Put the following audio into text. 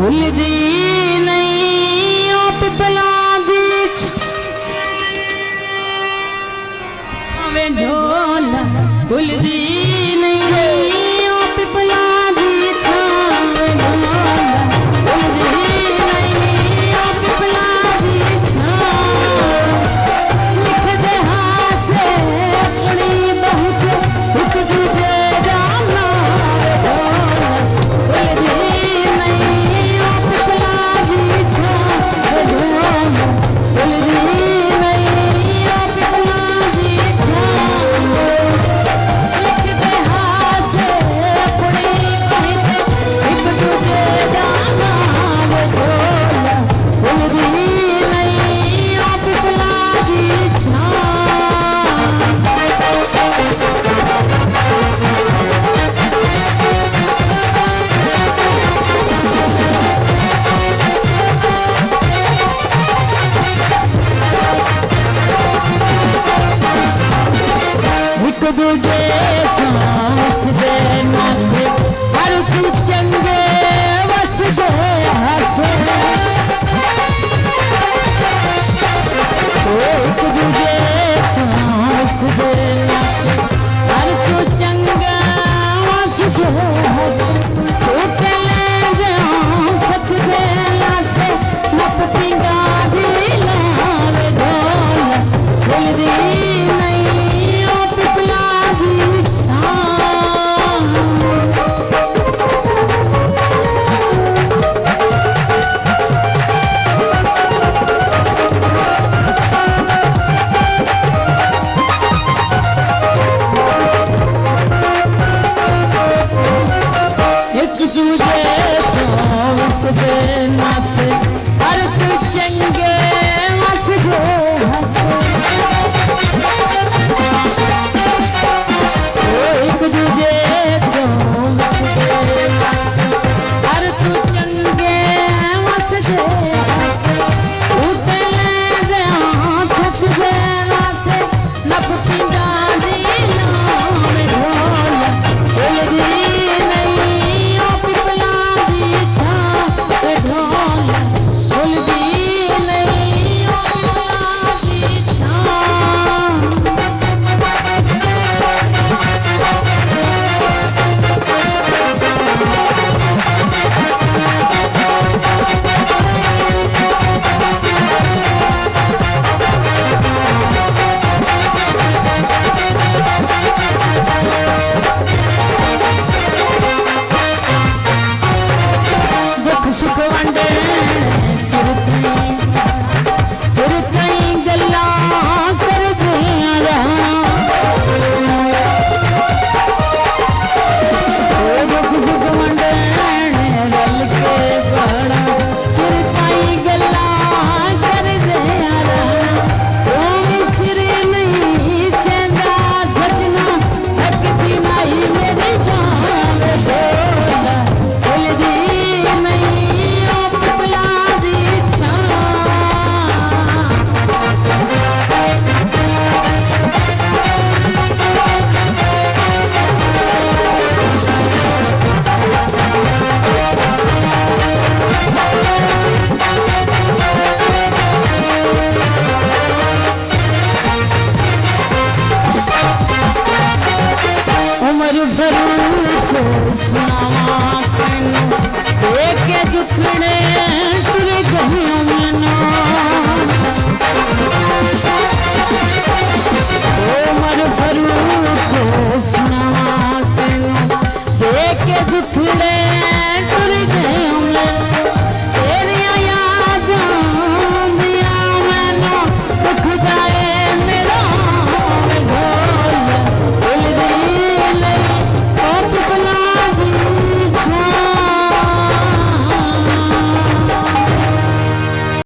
भूलदी नहीं ओ पिपला बीच आवे ढोला भूलदी नहीं ओ पिपला बीच आवे ढोला भूलदी नहीं ओ पिपला बीच लिख दे हासे अपनी बहुत एक दूजे जाना ढोला भूलदी नहीं ओ पिपला बीच ढोला भूलदी नहीं ओ पिपला बीच लिख दे हासे अपनी बहुत एक दूजे जाना ढोला भूलदी नहीं ओ पिपला बीच एक दूजे सांस दे नासे हर तू चंगे वस दे हसे एक दूजे सांस दे नासे